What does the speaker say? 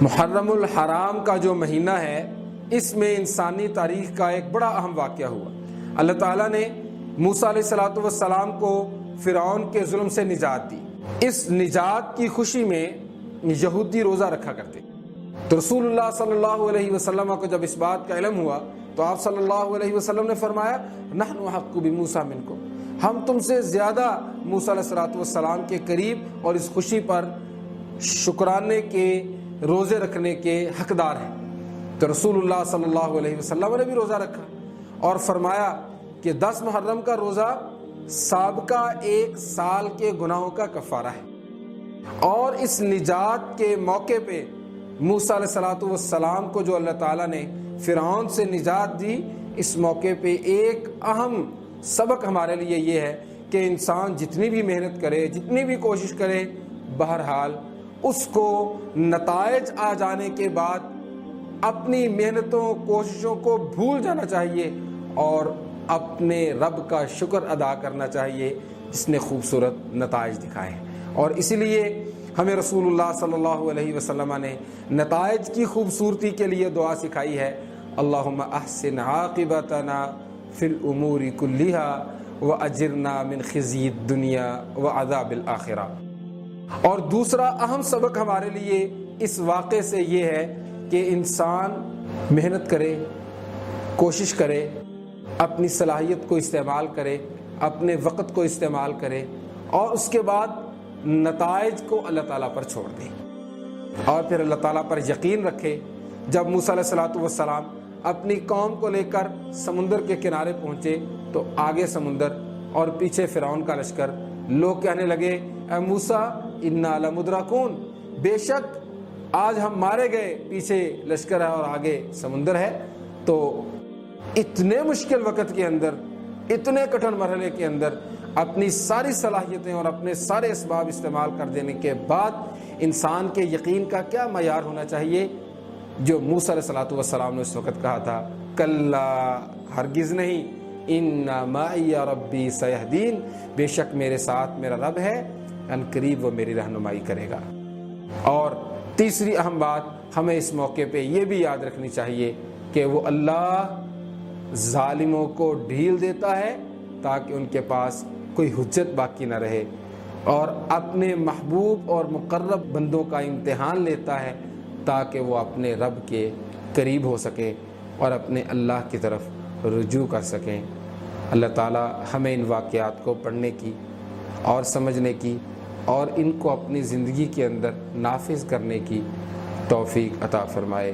محرم الحرام کا جو مہینہ ہے، اس میں انسانی تاریخ کا ایک بڑا اہم واقعہ ہوا۔ اللہ تعالیٰ نے موسیٰ علیہ الصلوۃ والسلام کو فرعون کے ظلم سے نجات دی۔ اس نجات کی خوشی میں یہودی روزہ رکھا کرتے، تو رسول اللہ صلی اللہ علیہ وسلم کو جب اس بات کا علم ہوا تو آپ صلی اللہ علیہ وسلم نے فرمایا نحن احق بموسیٰ منکم، ہم تم سے زیادہ موسیٰ علیہ الصلوۃ والسلام کے قریب اور اس خوشی پر شکرانے کے روزے رکھنے کے حقدار ہیں۔ تو رسول اللہ صلی اللہ علیہ وسلم نے بھی روزہ رکھا اور فرمایا کہ 10 محرم کا روزہ سابقہ 1 سال کے گناہوں کا کفارہ ہے۔ اور اس نجات کے موقع پہ موسیٰ علیہ الصلوۃ والسلام کو جو اللہ تعالیٰ نے فرعون سے نجات دی، اس موقع پہ ایک اہم سبق ہمارے لیے یہ ہے کہ انسان جتنی بھی محنت کرے، جتنی بھی کوشش کرے، بہرحال اس کو نتائج آ جانے کے بعد اپنی محنتوں کوششوں کو بھول جانا چاہیے اور اپنے رب کا شکر ادا کرنا چاہیے جس نے خوبصورت نتائج دکھائے ہیں۔ اور اسی لیے ہمیں رسول اللہ صلی اللہ علیہ وسلم نے نتائج کی خوبصورتی کے لیے دعا سکھائی ہے، اللہم احسن عاقبتنا فی الامور کلھا واجرنا من خزی الدنیا وعذاب الآخرہ۔ اور دوسرا اہم سبق ہمارے لیے اس واقعے سے یہ ہے کہ انسان محنت کرے، کوشش کرے، اپنی صلاحیت کو استعمال کرے، اپنے وقت کو استعمال کرے اور اس کے بعد نتائج کو اللہ تعالیٰ پر چھوڑ دے اور پھر اللہ تعالیٰ پر یقین رکھے۔ جب موسیٰ علیہ الصلوۃ والسلام اپنی قوم کو لے کر سمندر کے کنارے پہنچے تو آگے سمندر اور پیچھے فرعون کا لشکر، لوگ کہنے لگے اے موسیٰ انا لمدرکون، بے شک آج ہم مارے گئے، پیچھے لشکر ہے اور آگے سمندر ہے۔ تو اتنے مشکل وقت کے اندر، اتنے کٹھن مرحلے کے اندر اپنی ساری صلاحیتیں اور اپنے سارے اسباب استعمال کر دینے کے بعد انسان کے یقین کا کیا معیار ہونا چاہیے، جو موسیٰ علیہ الصلوۃ والسلام نے اس وقت کہا تھا کلا، ہرگز نہیں، ان معی ربی سیہدین، بے شک میرے ساتھ میرا رب ہے، ان قریب وہ میری رہنمائی کرے گا۔ اور تیسری اہم بات ہمیں اس موقع پہ یہ بھی یاد رکھنی چاہیے کہ وہ اللہ ظالموں کو ڈھیل دیتا ہے تاکہ ان کے پاس کوئی حجت باقی نہ رہے، اور اپنے محبوب اور مقرب بندوں کا امتحان لیتا ہے تاکہ وہ اپنے رب کے قریب ہو سکیں اور اپنے اللہ کی طرف رجوع کر سکیں۔ اللہ تعالیٰ ہمیں ان واقعات کو پڑھنے کی اور سمجھنے کی اور ان کو اپنی زندگی کے اندر نافذ کرنے کی توفیق عطا فرمائے۔